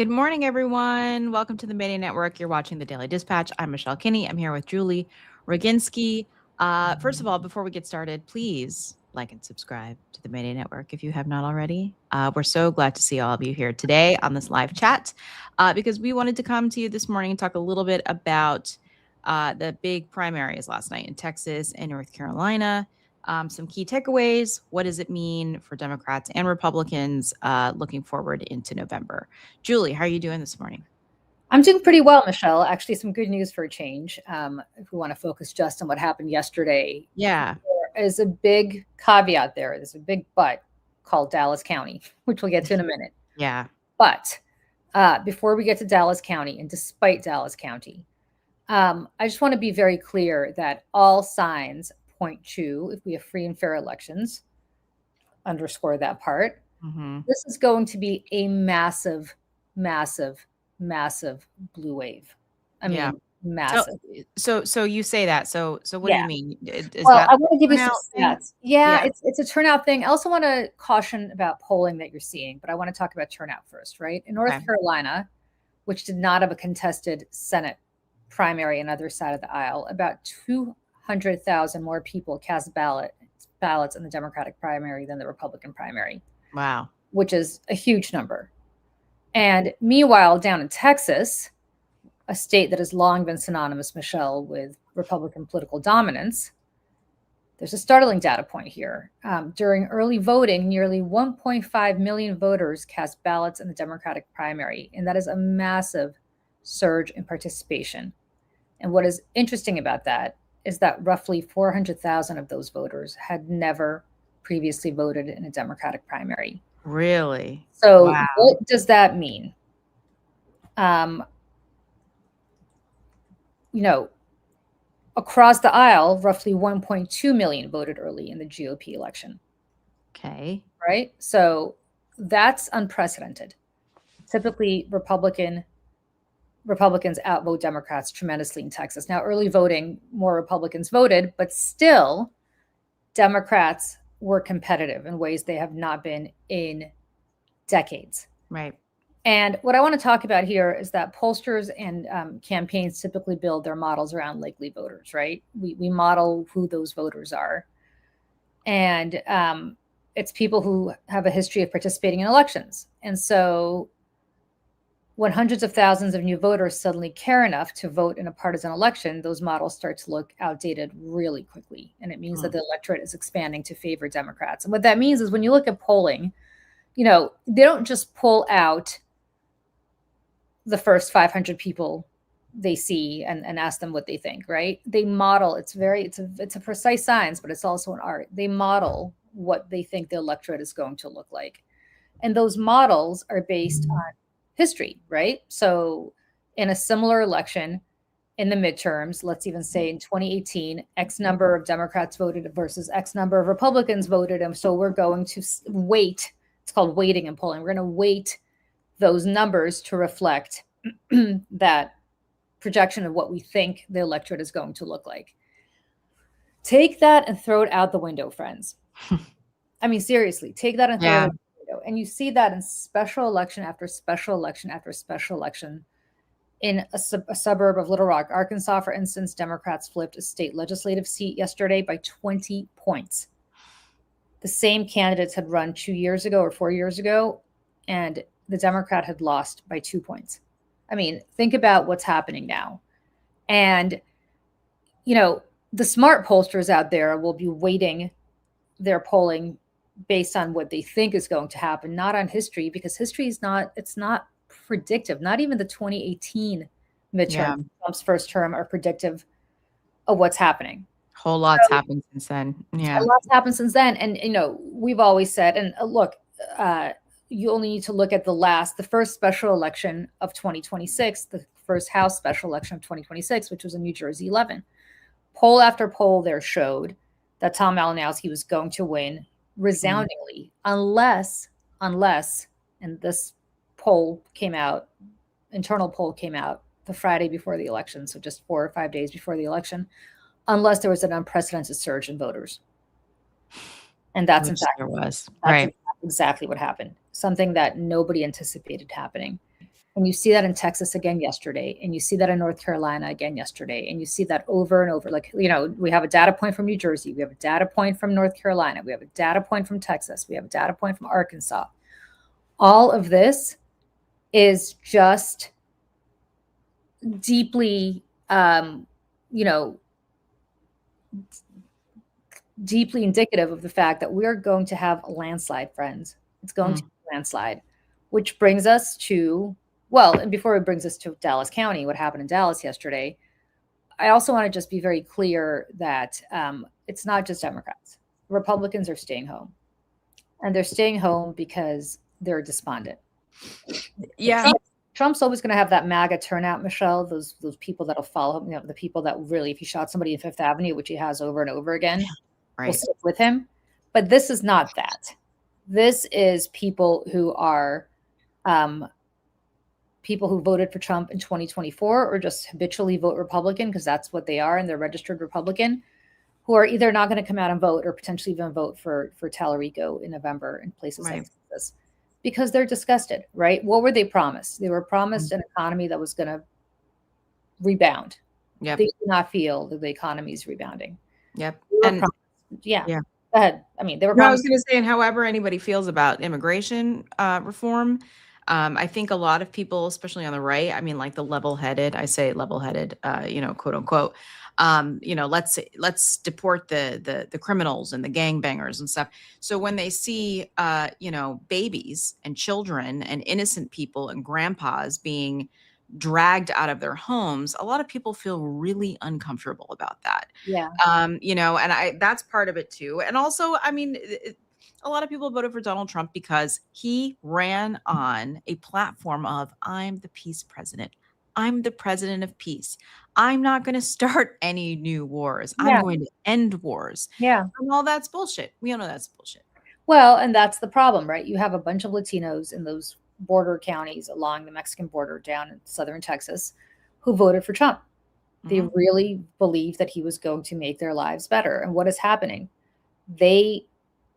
Good morning, everyone. Welcome to the Mayday Network. You're watching the Daily Dispatch. I'm Michelle Kinney. I'm here with Julie Roginsky. First of all, before we get started, please like and subscribe to the Mayday Network if you have not already. We're so glad to see all of you here today on this live chat because we wanted to come to you this morning and talk a little bit about the big primaries last night in Texas and North Carolina. Some key takeaways. What does it mean for Democrats and Republicans looking forward into November? Julie, how are you doing this morning? I'm doing pretty well, Michelle. Actually, some good news for a change. If we want to focus just on what happened yesterday. Yeah. There is a big caveat there. There's a big but called Dallas County, which we'll get to in a minute. Yeah. But before we get to Dallas County, and despite Dallas County, I just want to be very clear that all signs point to, if we have free and fair elections, underscore that part, this is going to be a massive, massive, massive blue wave. I mean, massive. So you say that. So what do you mean? I want to give you some stats. Yeah, it's a turnout thing. I also want to caution about polling that you're seeing, but I want to talk about turnout first, right? In North Carolina, which did not have a contested Senate primary on the other side of the aisle, about 200,000 more people cast ballots in the Democratic primary than the Republican primary. Wow. Which is a huge number. And meanwhile, down in Texas, a state that has long been synonymous, Michelle, with Republican political dominance, there's a startling data point here. During early voting, nearly 1.5 million voters cast ballots in the Democratic primary, and that is a massive surge in participation. And what is interesting about that is that roughly 400,000 of those voters had never previously voted in a Democratic primary. Really? So what does that mean? Across the aisle, roughly 1.2 million voted early in the GOP election. Okay. Right? So that's unprecedented. Typically, Republicans outvote Democrats tremendously in Texas. Now, early voting, more Republicans voted, but still, Democrats were competitive in ways they have not been in decades. Right. And what I want to talk about here is that pollsters and campaigns typically build their models around likely voters, right? We model who those voters are. And it's people who have a history of participating in elections. And so when hundreds of thousands of new voters suddenly care enough to vote in a partisan election, those models start to look outdated really quickly. And it means that the electorate is expanding to favor Democrats. And what that means is when you look at polling, they don't just pull out the first 500 people they see and ask them what they think, right? They model, it's a precise science, but it's also an art. They model what they think the electorate is going to look like. And those models are based on history, right? So in a similar election in the midterms, let's even say in 2018, X number of Democrats voted versus X number of Republicans voted. And so we're going to weight, it's called weighting and polling. We're going to weight those numbers to reflect that projection of what we think the electorate is going to look like. Take that and throw it out the window, friends. I mean, seriously, take that and throw it out the window. And you see that in special election after special election after special election. In a suburb of Little Rock, Arkansas, for instance, Democrats flipped a state legislative seat yesterday by 20 points. The same candidates had run 2 years ago or 4 years ago, and the Democrat had lost by 2 points. I mean, think about what's happening now. And, the smart pollsters out there will be weighting their polling based on what they think is going to happen, not on history, because history is not predictive. Not even the 2018 midterm, Trump's first term, are predictive of what's happening. Whole lot's happened since then. Yeah. A lot's happened since then. And, we've always said, and look, you only need to look at the first special election of 2026, the first House special election of 2026, which was in New Jersey 11. Poll after poll there showed that Tom Malinowski was going to win resoundingly, unless, and this poll came out, internal poll came out the Friday before the election, so just 4 or 5 days before the election, unless there was an unprecedented surge in voters. And that's in fact exactly what happened. Something that nobody anticipated happening. And you see that in Texas again yesterday, and you see that in North Carolina again yesterday, and you see that over and over. Like, we have a data point from New Jersey, we have a data point from North Carolina, we have a data point from Texas, we have a data point from Arkansas. All of this is just deeply, deeply indicative of the fact that we're going to have a landslide, friends. It's going to be a landslide, which brings us to, and before it brings us to Dallas County, what happened in Dallas yesterday, I also want to just be very clear that it's not just Democrats. Republicans are staying home. And they're staying home because they're despondent. Yeah. Trump's always going to have that MAGA turnout, Michelle, those people that'll follow him, the people that really, if he shot somebody in Fifth Avenue, which he has over and over again, will stick with him. But this is not that. This is people who are people who voted for Trump in 2024 or just habitually vote Republican, because that's what they are, and they're registered Republican, who are either not going to come out and vote or potentially even vote for Tallarico in November in places like this, because they're disgusted, right? What were they promised? They were promised an economy that was going to rebound. They do not feel that the economy is rebounding. And Go ahead. I mean, they were. I was going to say, and however anybody feels about immigration reform, I think a lot of people, especially on the right, I mean, like the level-headed, I say level-headed, quote unquote, let's deport the criminals and the gangbangers and stuff. So when they see, babies and children and innocent people and grandpas being dragged out of their homes, a lot of people feel really uncomfortable about that. And that's part of it too. And also, I mean, a lot of people voted for Donald Trump because he ran on a platform of, I'm the peace president. I'm the president of peace. I'm not going to start any new wars. I'm going to end wars. And all that's bullshit. We all know that's bullshit. Well, and that's the problem, right? You have a bunch of Latinos in those border counties along the Mexican border down in southern Texas who voted for Trump. They really believed that he was going to make their lives better. And what is happening? They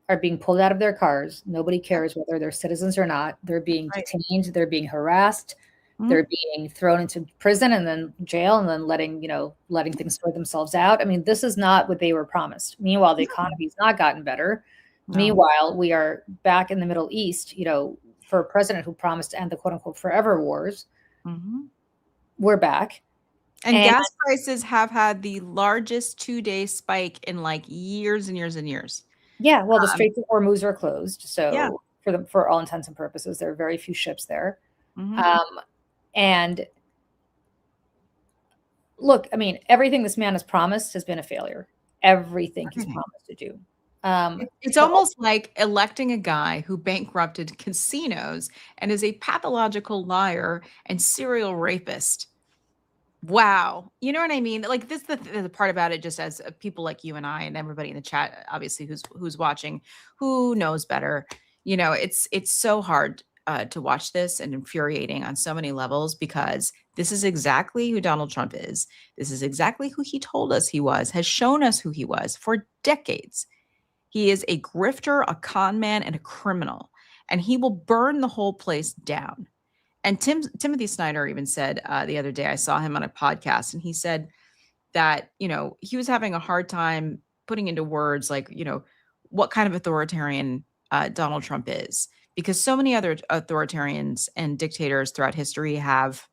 are being pulled out of their cars. Nobody cares whether they're citizens or not. They're being detained. They're being harassed. They're being thrown into prison and then jail and then letting things sort themselves out. I mean, this is not what they were promised. Meanwhile, the economy's not gotten better. Meanwhile, we are back in the Middle East, for a president who promised to end the quote unquote forever wars. We're back. And gas prices have had the largest 2-day spike in like years and years and years. Yeah, well, the Straits of Hormuz are closed, so for all intents and purposes, there are very few ships there. And look, I mean, everything this man has promised has been a failure. Everything he's promised to do. It's almost like electing a guy who bankrupted casinos and is a pathological liar and serial rapist. Wow. You know what I mean? Like this, the part about it, just as people like you and I and everybody in the chat, obviously who's watching, who knows better, it's so hard to watch this and infuriating on so many levels, because this is exactly who Donald Trump is. This is exactly who he told us he was, has shown us who he was for decades. He is a grifter, a con man, and a criminal, and he will burn the whole place down. And Timothy Snyder even said the other day, I saw him on a podcast, and he said that, he was having a hard time putting into words, like, what kind of authoritarian Donald Trump is, because so many other authoritarians and dictators throughout history have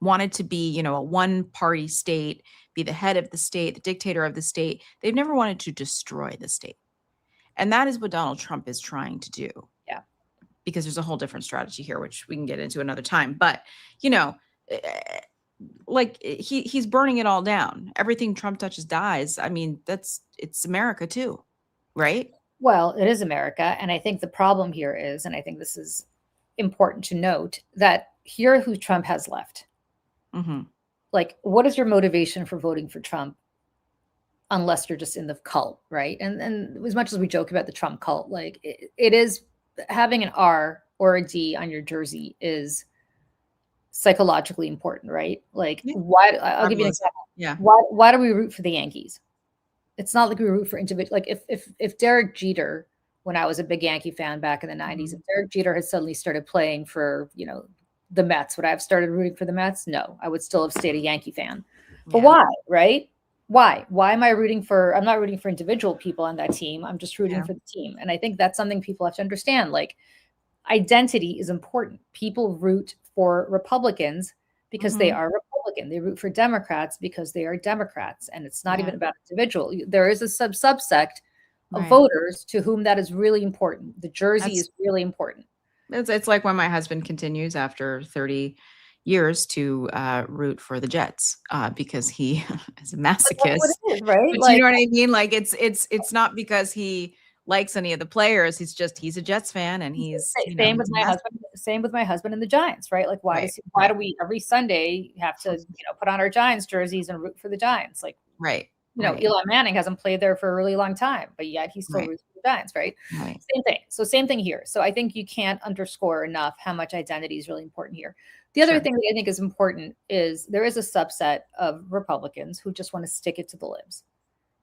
wanted to be, a one-party state, be the head of the state, the dictator of the state. They've never wanted to destroy the state. And that is what Donald Trump is trying to do. Because there's a whole different strategy here, which we can get into another time. But, like he's burning it all down. Everything Trump touches dies. I mean, it's America too, right? Well, it is America. And I think the problem here is, and I think this is important to note, that here who Trump has left. Like, what is your motivation for voting for Trump? Unless you're just in the cult, right? And as much as we joke about the Trump cult, like it is, having an R or a D on your jersey is psychologically important, right? Like, why? I'll give you an example. Why do we root for the Yankees? It's not like we root for individual. Like if Derek Jeter, when I was a big Yankee fan back in the 90s, if Derek Jeter had suddenly started playing for the Mets. Would I have started rooting for the Mets? No, I would still have stayed a Yankee fan. But Yeah. why, right? Why am I rooting for? I'm not rooting for individual people on that team. I'm just rooting for the team. And I think that's something people have to understand. Like, identity is important. People root for Republicans because they are Republican. They root for Democrats because they are Democrats. And it's not even about individual. There is a subsect of voters to whom that is really important. The jersey is really important. It's like when my husband continues after 30 years to root for the Jets because he is a But that's what masochist. it is, right? But Like, you know what I mean? Like it's not because he likes any of the players. He's a Jets fan, and he's same with he's a my husband. Same with my husband and the Giants, right? Like, why do we every Sunday have to put on our Giants jerseys and root for the Giants? Like, Eli Manning hasn't played there for a really long time, but yet he still roots for the Giants, right? Same thing. So same thing here. So I think you can't underscore enough how much identity is really important here. The other thing that I think is important is there is a subset of Republicans who just want to stick it to the libs.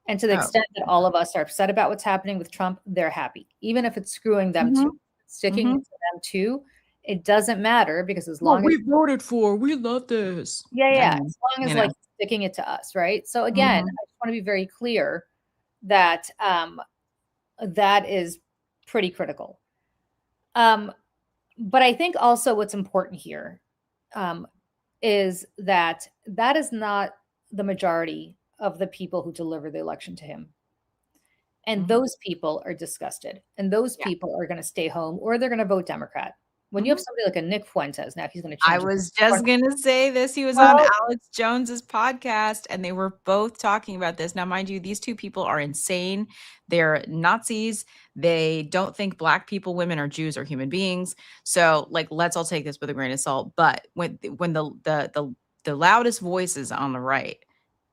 And to the extent that all of us are upset about what's happening with Trump, they're happy. Even if it's screwing them too, sticking to them too, it doesn't matter because as long as we voted for, we love this. as long as like sticking it to us, right? So again, I just want to be very clear that that is pretty critical. But I think also what's important here is that is not the majority of the people who deliver the election to him. And those people are disgusted. And those people are going to stay home or they're going to vote Democrat. When you have somebody like a Nick Fuentes, now he's going to change. I was just going to say this. He was on Alex Jones's podcast, and they were both talking about this. Now, mind you, these two people are insane. They're Nazis. They don't think Black people, women, or Jews are human beings. So, like, let's all take this with a grain of salt. But when the loudest voices on the right,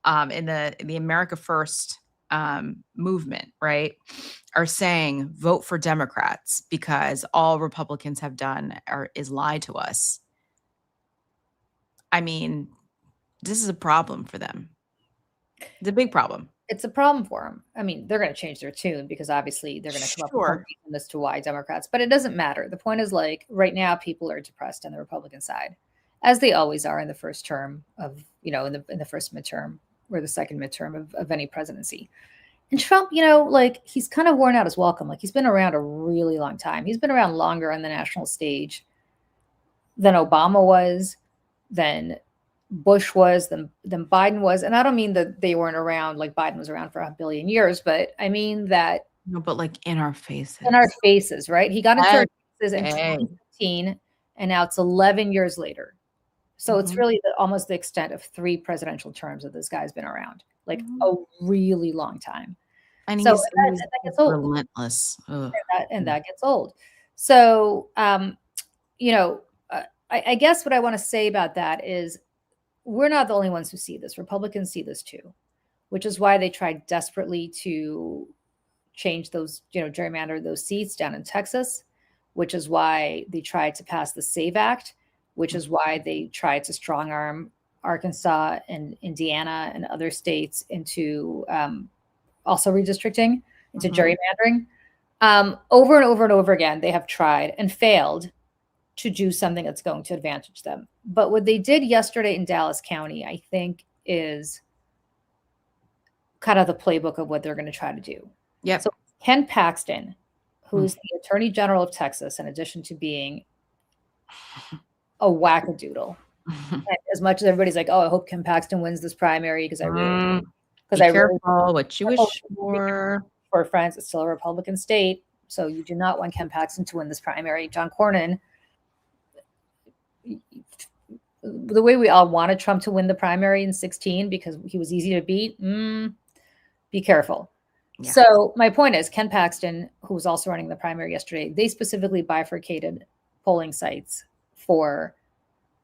in the America First movement, right, are saying vote for Democrats because all Republicans have done is lie to us. I mean, this is a problem for them. It's a big problem. It's a problem for them. I mean, they're going to change their tune because obviously they're going to come up with a reason as to why Democrats, but it doesn't matter. The point is, like, right now people are depressed on the Republican side, as they always are in the first term of, in the first midterm or the second midterm of any presidency. And Trump, like, he's kind of worn out his welcome. Like, he's been around a really long time. He's been around longer on the national stage than Obama was, than Bush was, than Biden was. And I don't mean that they weren't around, like Biden was around for 1 billion years, but I mean that. No, but like in our faces. In our faces, right? He got into our faces in 2015, and now it's 11 years later. So it's really almost the extent of 3 presidential terms that this guy's been around, like a really long time. And so he's that gets old. Relentless. And that gets old. So, I guess what I want to say about that is we're not the only ones who see this. Republicans see this too, which is why they tried desperately to change those, gerrymander those seats down in Texas, which is why they tried to pass the SAVE Act, which is why they tried to strong arm Arkansas and Indiana and other states into also redistricting, into gerrymandering. Over and over and over again, they have tried and failed to do something that's going to advantage them. But what they did yesterday in Dallas County, I think, is kind of the playbook of what they're going to try to do. Yep. So Ken Paxton, who's the Attorney General of Texas, in addition to being a wackadoodle. And as much as everybody's like, oh, I hope Ken Paxton wins this primary because I really, because I careful what you wish for. For friends, it's still a Republican state, so you do not want Ken Paxton to win this primary. John Cornyn, the way we all wanted Trump to win the primary in 2016 because he was easy to beat, be careful. Yeah. So my point is, Ken Paxton, who was also running the primary yesterday, they specifically bifurcated polling sites for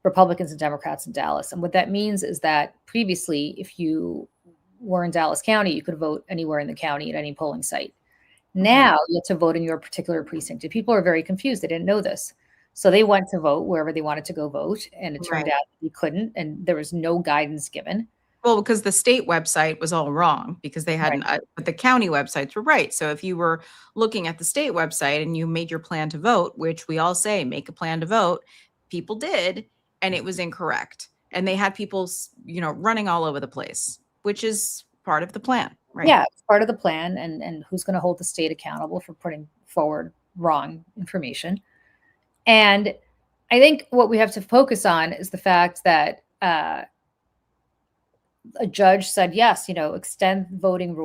Republicans and Democrats in Dallas. And what that means is that previously, if you were in Dallas County, you could vote anywhere in the county at any polling site. Now you have to vote in your particular precinct. And people are very confused. They didn't know this. So they went to vote wherever they wanted to go vote. And it turned out they couldn't. And there was no guidance given. Well, because the state website was all wrong because they hadn't, but the county websites were right. So if you were looking at the state website and you made your plan to vote, which we all say, make a plan to vote, people did, and it was incorrect. And they had people, running all over the place, which is part of the plan, right? Yeah, it's part of the plan, and who's going to hold the state accountable for putting forward wrong information. And I think what we have to focus on is the fact that a judge said, yes, extend voting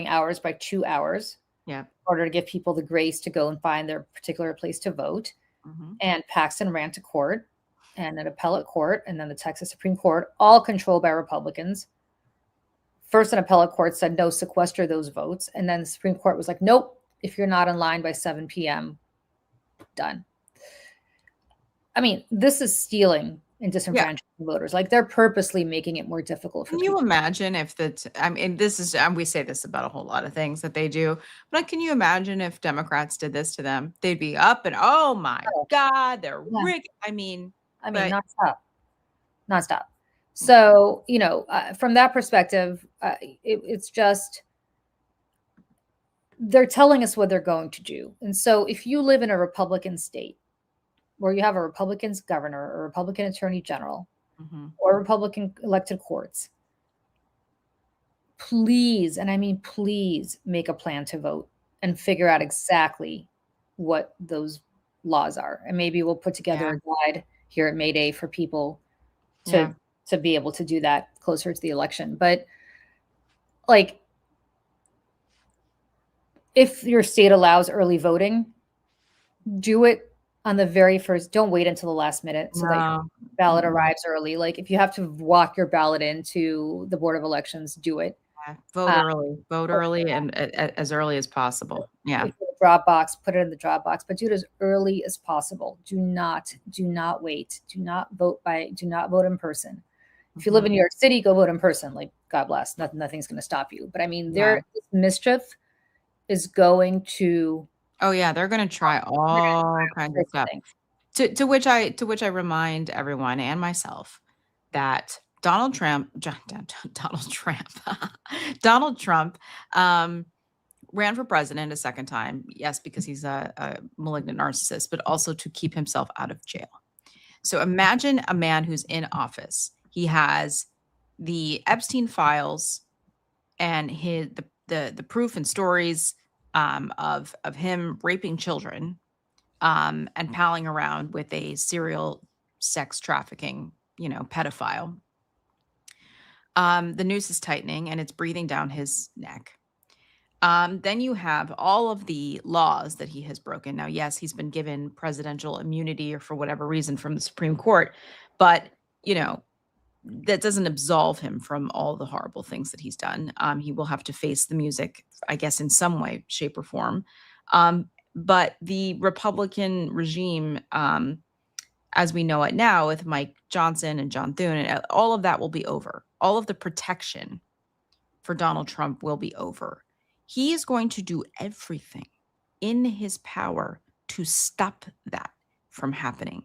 hours by 2 hours. Yeah. In order to give people the grace to go and find their particular place to vote. Mm-hmm. And Paxton ran to court and an appellate court and then the Texas Supreme Court, all controlled by Republicans. First, an appellate court said, no, sequester those votes. And then the Supreme Court was like, nope, if you're not in line by 7 p.m., done. I mean, this is stealing and disenfranchising voters. Like, they're purposely making it more difficult for Can you imagine if this is, and we say this about a whole lot of things that they do, but can you imagine if Democrats did this to them? They'd be up and, oh my God, they're rigged. I mean, nonstop. So, from that perspective, it's just, they're telling us what they're going to do. And so if you live in a Republican state where you have a Republican governor or a Republican attorney general or Republican elected courts, please, and I mean, please make a plan to vote and figure out exactly what those laws are. And maybe we'll put together a guide here at Mayday for people to be able to do that closer to the election. But like, if your state allows early voting, do it on the very first. Don't wait until the last minute so that your ballot arrives early. Like, if you have to walk your ballot into the Board of Elections, do it. Vote early and as early as possible. Yeah. Dropbox, put it in the Dropbox, but do it as early as possible. Do not wait. Do not vote in person. If you live in New York City, go vote in person. Like, God bless. Nothing's going to stop you. But I mean, this mischief is going to. Oh yeah, they're going to try all kinds of stuff. To which I remind everyone and myself that Donald Trump ran for president a second time. Yes, because he's a malignant narcissist, but also to keep himself out of jail. So imagine a man who's in office. He has the Epstein files and the proof and stories of him raping children and palling around with a serial sex trafficking, pedophile. The noose is tightening and it's breathing down his neck. Then you have all of the laws that he has broken. Now, yes, he's been given presidential immunity or for whatever reason from the Supreme Court, but, that doesn't absolve him from all the horrible things that he's done. He will have to face the music, I guess, in some way, shape, or form. But the Republican regime, as we know it now with Mike Johnson and John Thune, and all of that will be over. All of the protection for Donald Trump will be over. He is going to do everything in his power to stop that from happening.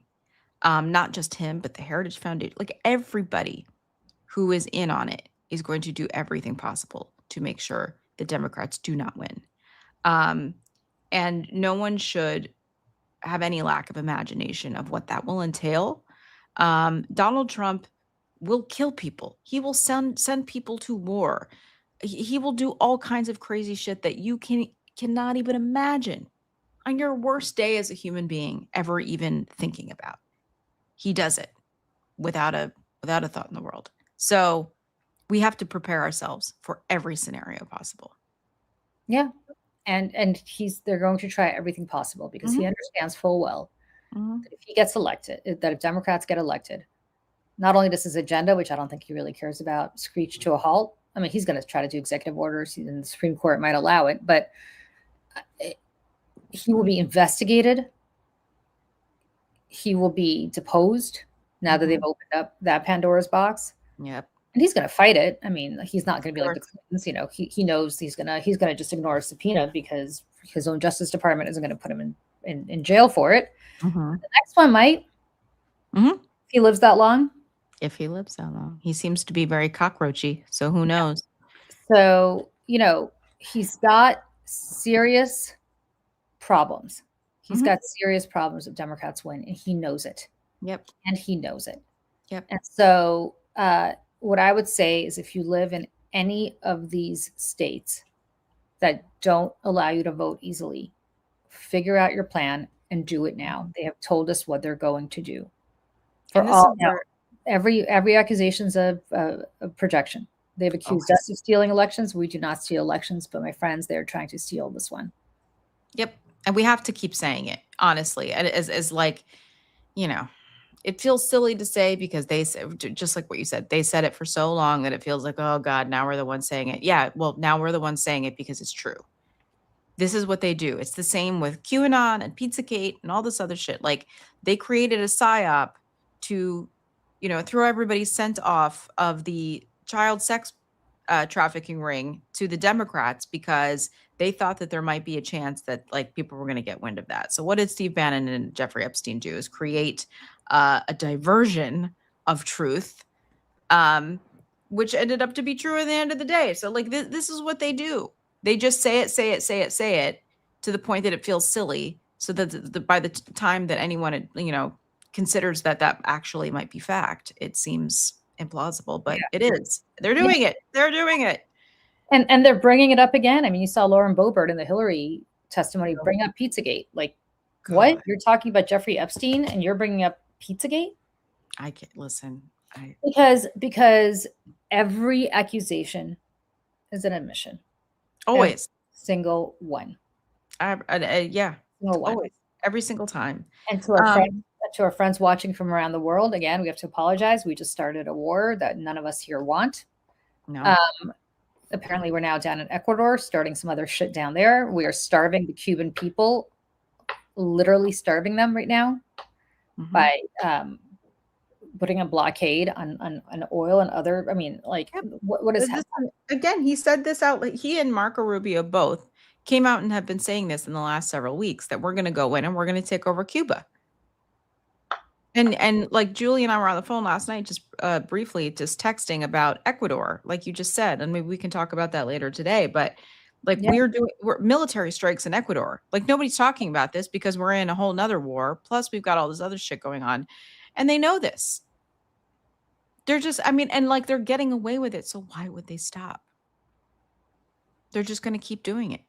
Not just him, but the Heritage Foundation, like everybody who is in on it is going to do everything possible to make sure the Democrats do not win. And no one should have any lack of imagination of what that will entail. Donald Trump will kill people. He will send people to war. He will do all kinds of crazy shit that you cannot even imagine on your worst day as a human being ever even thinking about. He does it without a thought in the world. So we have to prepare ourselves for every scenario possible. Yeah. And they're going to try everything possible because he understands full well that if he gets elected, that if Democrats get elected, not only does his agenda, which I don't think he really cares about, screech to a halt. I mean, he's going to try to do executive orders, and the Supreme Court might allow it, but he will be investigated. He will be deposed now that they've opened up that Pandora's box. Yep. And he's going to fight it. I mean, he's not going to be like the Clintons. He knows he's going to just ignore a subpoena because his own Justice Department isn't going to put him in jail for it. The next one might. If he lives that long. If he lives that long. He seems to be very cockroachy, so who knows? So, he's got serious problems. He's got serious problems if Democrats win, and he knows it. Yep. And he knows it. Yep. And so what I would say is if you live in any of these states that don't allow you to vote easily, figure out your plan and do it now. They have told us what they're going to do. For all now, every accusation's a projection. They've accused us of stealing elections. We do not steal elections, but my friends, they're trying to steal this one. Yep. And we have to keep saying it, honestly. And as like, you know, it feels silly to say because they said, just like what you said, they said it for so long that it feels like, oh God, now we're the ones saying it. Yeah, well, now we're the ones saying it because it's true. This is what they do. It's the same with QAnon and Pizzagate and all this other shit. Like they created a psyop to, throw everybody's scent off of the child sex trafficking ring to the Democrats because they thought that there might be a chance that like people were going to get wind of that. So what did Steve Bannon and Jeffrey Epstein do is create a diversion of truth, which ended up to be true at the end of the day. So like this is what they do. They just say it to the point that it feels silly. So that by the time that anyone, considers that actually might be fact, it seems implausible, but it is. They're doing it. They're doing it. And they're bringing it up again. I mean, you saw Lauren Boebert in the Hillary testimony bring up Pizzagate. Like, God. What? You're talking about Jeffrey Epstein and you're bringing up Pizzagate? I can't listen. Because every accusation is an admission. Always. Every single one. Yeah. Single one. Always. Every single time. And to our friends watching from around the world, again, we have to apologize. We just started a war that none of us here want. No. Apparently, we're now down in Ecuador, starting some other shit down there. We are starving the Cuban people, literally starving them right now by putting a blockade on oil and other. I mean, like, what is happening? Again, he said this out. Like, he and Marco Rubio both came out and have been saying this in the last several weeks that we're going to go in and we're going to take over Cuba. And like Julie and I were on the phone last night, just briefly, just texting about Ecuador, like you just said, and maybe we can talk about that later today. But like we're military strikes in Ecuador. Like nobody's talking about this because we're in a whole nother war. Plus, we've got all this other shit going on, and they know this. They're just, and like they're getting away with it. So why would they stop? They're just going to keep doing it,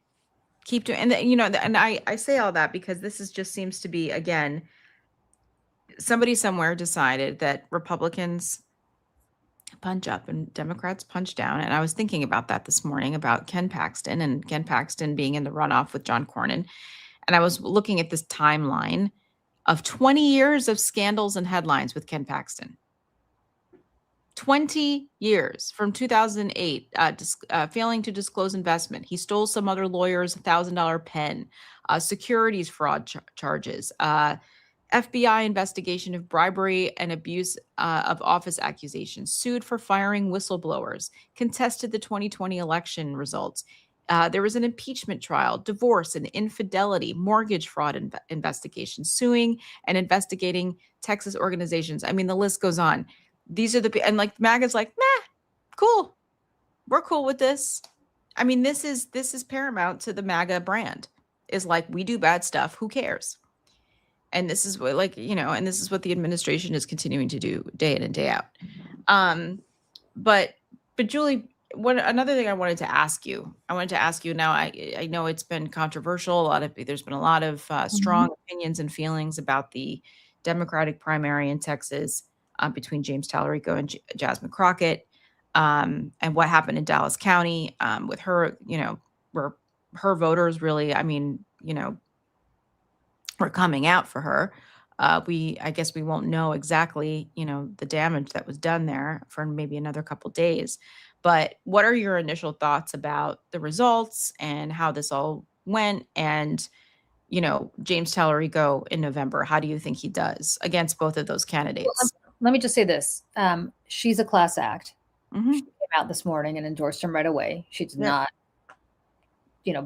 and and I say all that because this just seems to be again. Somebody somewhere decided that Republicans punch up and Democrats punch down. And I was thinking about that this morning about Ken Paxton being in the runoff with John Cornyn. And I was looking at this timeline of 20 years of scandals and headlines with Ken Paxton. 20 years from 2008, failing to disclose investment. He stole some other lawyer's $1,000 pen, securities fraud charges, FBI investigation of bribery and abuse of office accusations, sued for firing whistleblowers, contested the 2020 election results. There was an impeachment trial, divorce and infidelity, mortgage fraud investigation, suing and investigating Texas organizations. I mean, the list goes on. These are and like MAGA's like, nah, cool. We're cool with this. I mean, this is paramount to the MAGA brand is like, we do bad stuff. Who cares? And this is what and this is what the administration is continuing to do day in and day out. But Julie, another thing I wanted to ask you now, I know it's been controversial. There's been a lot of strong opinions and feelings about the Democratic primary in Texas between James Tallarico and Jasmine Crockett, and what happened in Dallas County with her, where her voters really, were coming out for her. I guess we won't know exactly, the damage that was done there for maybe another couple days. But what are your initial thoughts about the results and how this all went? And, James Tallarico in November, how do you think he does against both of those candidates? Well, let me just say this. She's a class act. She came out this morning and endorsed him right away. She did not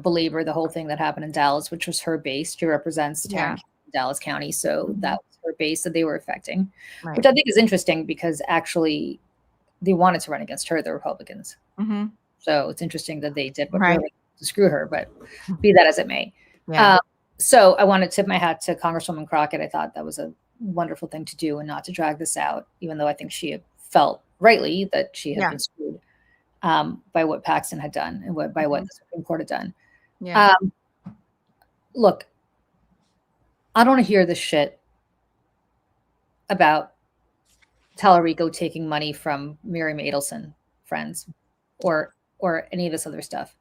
belabor the whole thing that happened in Dallas, which was her base. She represents Dallas County. So that was her base that they were affecting, which I think is interesting because actually they wanted to run against her, the Republicans. So it's interesting that they did what really to screw her, but be that as it may. So I want to tip my hat to Congresswoman Crockett. I thought that was a wonderful thing to do and not to drag this out, even though I think she felt rightly that she had been screwed by what Paxton had done and what the Supreme Court had done. Yeah. Look, I don't want to hear this shit about Tallarico taking money from Miriam Adelson friends or any of this other stuff.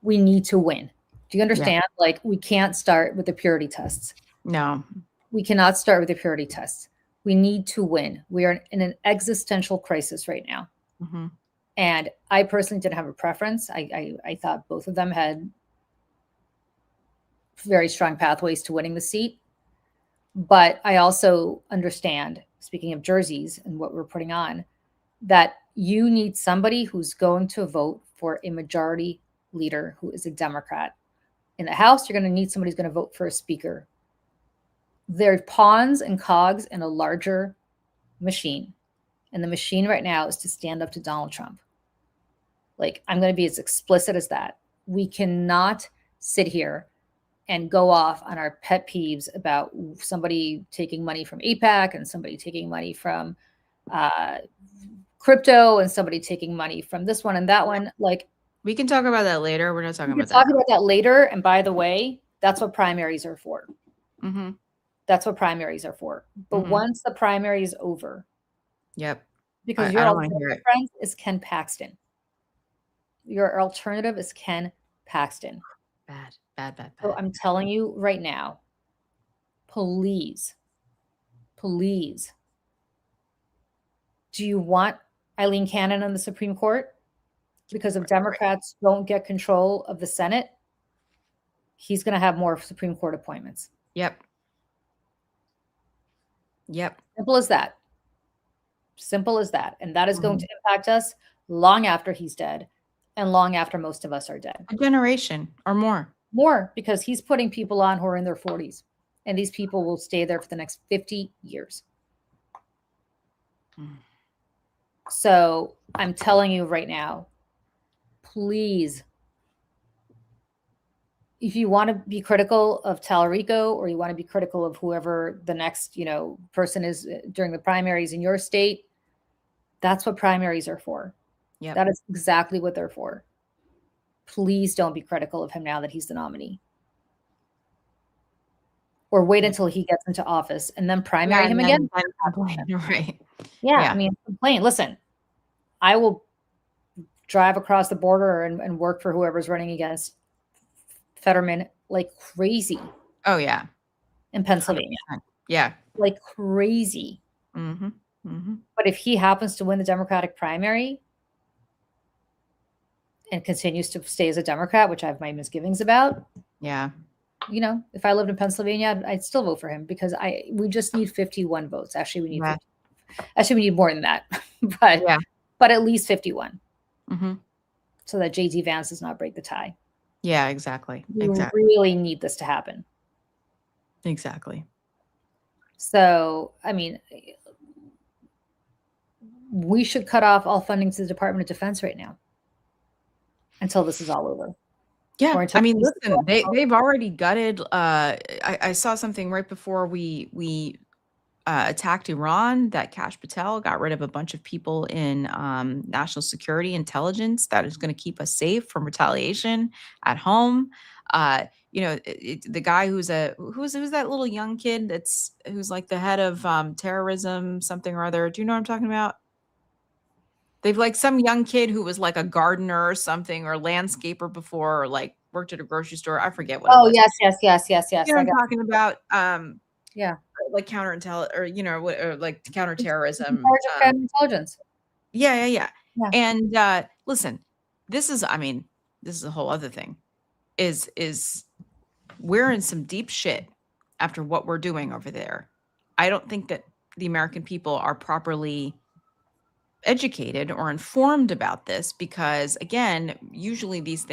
We need to win. Do you understand? Yeah. Like, we can't start with the purity tests. No. We cannot start with the purity tests. We need to win. We are in an existential crisis right now. Mm-hmm. And I personally didn't have a preference. I thought both of them had very strong pathways to winning the seat. But I also understand, speaking of jerseys and what we're putting on, that you need somebody who's going to vote for a majority leader who is a Democrat. In the House, you're going to need somebody who's going to vote for a speaker. They're pawns and cogs in a larger machine. And the machine right now is to stand up to Donald Trump. Like, I'm going to be as explicit as that. We cannot sit here and go off on our pet peeves about somebody taking money from AIPAC and somebody taking money from crypto and somebody taking money from this one and that one. Like, we can talk about that later. We're not talking about that. Talk about that later. And by the way, that's what primaries are for. Mm-hmm. That's what primaries are for. But once the primary is over, yep, because your alternative friend is Ken Paxton. Your alternative is Ken Paxton. Bad. So I'm telling you right now, please, do you want Eileen Cannon on the Supreme Court? Because if Democrats don't get control of the Senate, he's going to have more Supreme Court appointments. Yep. Simple as that. And that is going to impact us long after he's dead and long after most of us are dead. A generation or more. More, because he's putting people on who are in their 40s. And these people will stay there for the next 50 years. So I'm telling you right now, please, if you want to be critical of Tallarico or you want to be critical of whoever the next, person is during the primaries in your state, that's what primaries are for. Yeah, that is exactly what they're for. Please don't be critical of him now that he's the nominee. Or wait until he gets into office and then primary him again. Right. Yeah, I mean, complain. Listen, I will drive across the border and work for whoever's running against Fetterman like crazy. Oh, yeah. In Pennsylvania. 100%. Yeah. Like crazy. Mm-hmm. Mm-hmm. But if he happens to win the Democratic primary and continues to stay as a Democrat, which I have my misgivings about. Yeah. If I lived in Pennsylvania, I'd still vote for him because we just need 51 votes. Actually, we need we need more than that. But at least 51. Mm-hmm. So that JD Vance does not break the tie. Yeah, exactly. We really need this to happen. Exactly. So, I mean, we should cut off all funding to the Department of Defense right now until this is all over. Yeah, I mean, listen, they've already gutted. I saw something right before we attacked Iran that Kash Patel got rid of a bunch of people in national security intelligence that is going to keep us safe from retaliation at home. The guy who's that little young kid who's like the head of terrorism something or other. Do you know what I'm talking about? They've like some young kid who was like a gardener or something or landscaper before, or like worked at a grocery store. I forget what. Oh, yes. You know what I'm talking about? Yeah, like counterintelligence, or like counterterrorism. Intelligence. Yeah. And listen, this is a whole other thing. Is we're in some deep shit after what we're doing over there. I don't think that the American people are properly educated or informed about this because, again, usually these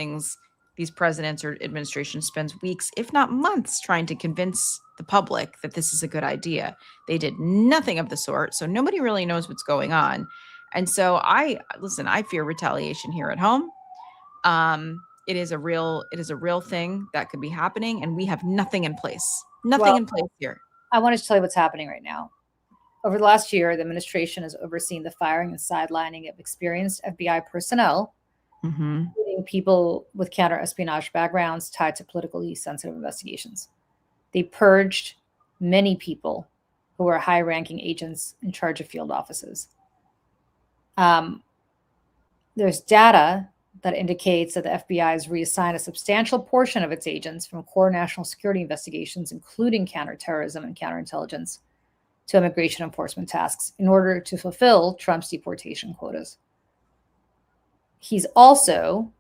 presidents or administration spends weeks, if not months, trying to convince the public that this is a good idea. They did nothing of the sort, so nobody really knows what's going on. And so I fear retaliation here at home. it is a real thing that could be happening, and we have nothing in place. Nothing Well, in place here. I wanted to tell you what's happening right now. Over the last year, the administration has overseen the firing and sidelining of experienced FBI personnel, including people with counter-espionage backgrounds tied to politically sensitive investigations. They purged many people who were high-ranking agents in charge of field offices. There's data that indicates that the FBI has reassigned a substantial portion of its agents from core national security investigations, including counterterrorism and counterintelligence, to immigration enforcement tasks in order to fulfill Trump's deportation quotas. He's also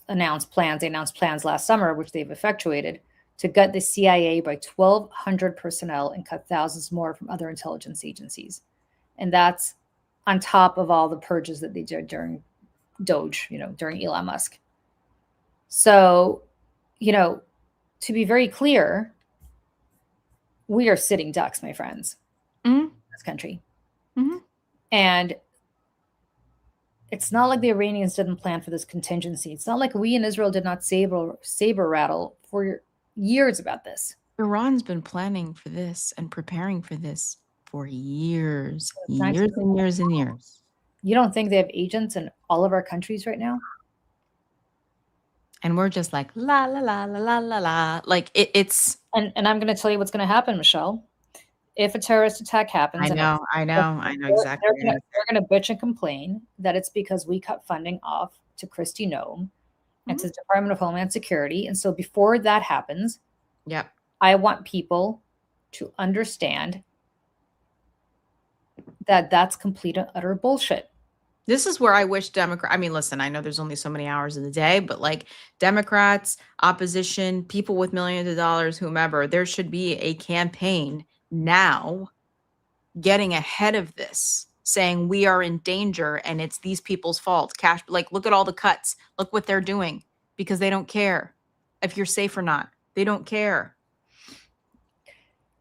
announced plans. They announced plans last summer, which they've effectuated, to gut the CIA by 1,200 personnel and cut thousands more from other intelligence agencies. And that's on top of all the purges that they did during Doge, during Elon Musk. So, to be very clear, we are sitting ducks, my friends, in this country. And it's not like the Iranians didn't plan for this contingency. It's not like we in Israel did not saber rattle for years about this. Iran's been planning for this and preparing for this for years and years and years. You don't think they have agents in all of our countries right now? And we're just like, la, la, la, la, la, la, la. Like it's. And I'm going to tell you what's going to happen, Michelle. If a terrorist attack happens. I know exactly. They're going to bitch and complain that it's because we cut funding off to Kristi Noem and to the Department of Homeland Security. And so before that happens, I want people to understand that that's complete and utter bullshit. This is where I wish listen, I know there's only so many hours in the day, but like Democrats, opposition, people with millions of dollars, whomever, there should be a campaign now getting ahead of this, saying we are in danger and it's these people's fault. Look at all the cuts. Look what they're doing, because they don't care if you're safe or not. They don't care.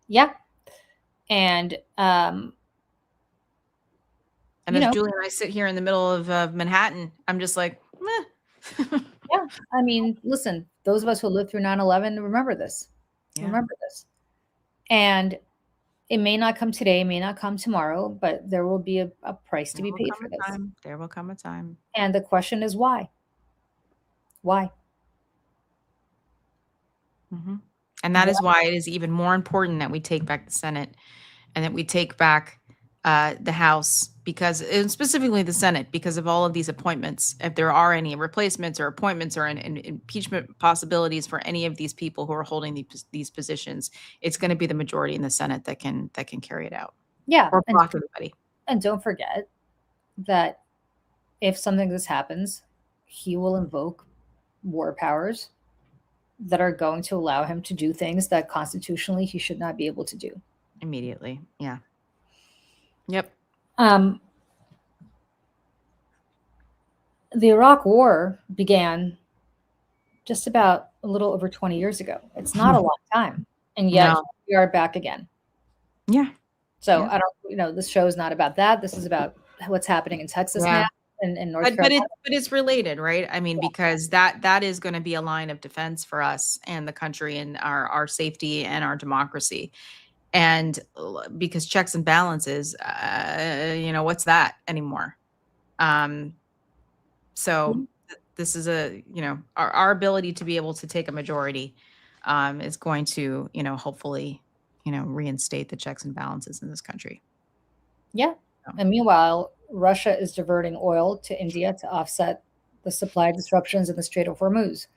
Yeah. And as Julie and I sit here in the middle of Manhattan, I'm just like, meh. Yeah. I mean, listen, those of us who lived through 9/11 remember this. Yeah. Remember this. And it may not come today, may not come tomorrow, but there will be a price to be paid for this. There will come a time. And the question is why? Why? And that is why it is even more important that we take back the Senate and that we take back the House, because specifically the Senate, because of all of these appointments. If there are any replacements or appointments or impeachment possibilities for any of these people who are holding these positions, it's going to be the majority in the Senate that can carry it out. Yeah, or block everybody. And don't forget that if something like this happens, he will invoke war powers that are going to allow him to do things that constitutionally he should not be able to do immediately. Yeah. Yep. The Iraq War began just about a little over 20 years ago. It's not a long time. And yet we are back again. Yeah. So I don't, this show is not about that. This is about what's happening in Texas now and North Carolina. But it's related, right? I mean, because that is going to be a line of defense for us and the country and our safety and our democracy. And because checks and balances, what's that anymore? So this is our ability to be able to take a majority is going to, hopefully, reinstate the checks and balances in this country. Yeah. And meanwhile, Russia is diverting oil to India to offset the supply disruptions in the Strait of Hormuz.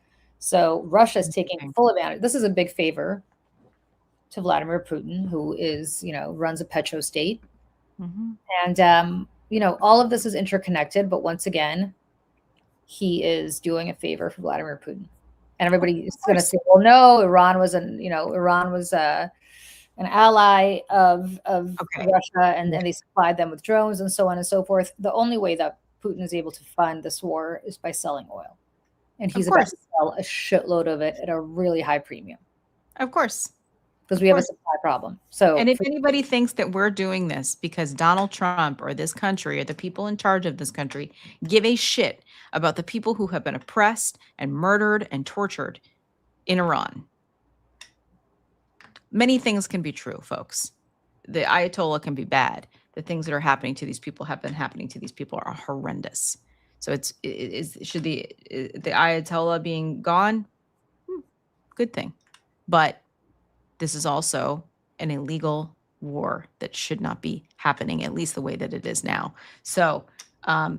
So Russia is taking full advantage. This is a big favor to Vladimir Putin, who is, runs a petro state. And, all of this is interconnected. But once again, he is doing a favor for Vladimir Putin. And everybody is going to say, well, no, Iran was an ally of Russia, and they supplied them with drones and so on and so forth. The only way that Putin is able to fund this war is by selling oil. And he's about to sell a shitload of it at a really high premium. Of course. because we have a supply problem. So, And if anybody thinks that we're doing this because Donald Trump or this country or the people in charge of this country give a shit about the people who have been oppressed and murdered and tortured in Iran, many things can be true, folks. The Ayatollah can be bad. The things that are happening to these people have been happening to these people are horrendous. So should the Ayatollah being gone? Good thing. But this is also an illegal war that should not be happening, at least the way that it is now. So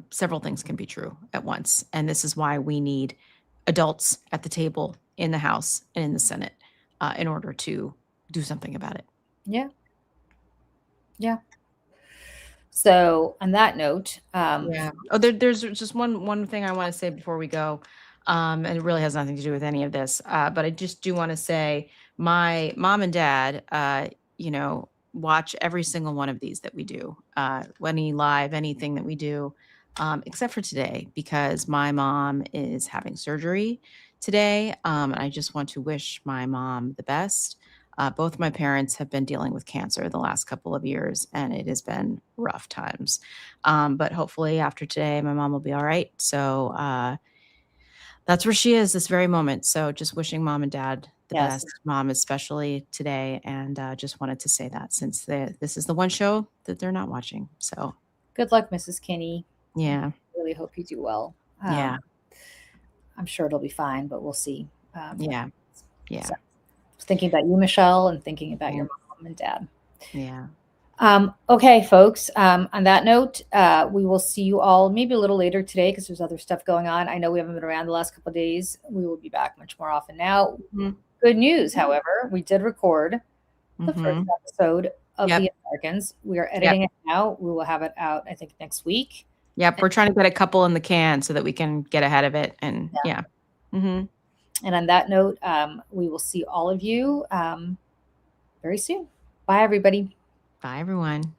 several things can be true at once. And this is why we need adults at the table in the House and in the Senate in order to do something about it. Yeah. So on that note, yeah. Oh, there's just one thing I want to say before we go. And it really has nothing to do with any of this. But I just do want to say my mom and dad, watch every single one of these that we do, any live, anything that we do, except for today, because my mom is having surgery today. And I just want to wish my mom the best. Both my parents have been dealing with cancer the last couple of years, and it has been rough times. But hopefully after today, my mom will be all right. So that's where she is this very moment. So just wishing mom and dad the best, mom especially today. And just wanted to say that since this is the one show that they're not watching. So good luck, Mrs. Kinney. Yeah. I really hope you do well. Yeah. I'm sure it'll be fine, but we'll see. Yeah. So, thinking about you, Michelle, and thinking about your mom and dad. Yeah. Okay, folks. On that note, we will see you all maybe a little later today because there's other stuff going on. I know we haven't been around the last couple of days. We will be back much more often now. Mm-hmm. Good news, however, we did record the first episode of The Americans. We are editing it now. We will have it out, I think, next week. Yep, we're trying to get a couple in the can so that we can get ahead of it. And Mm-hmm. And on that note, we will see all of you very soon. Bye, everybody. Bye, everyone.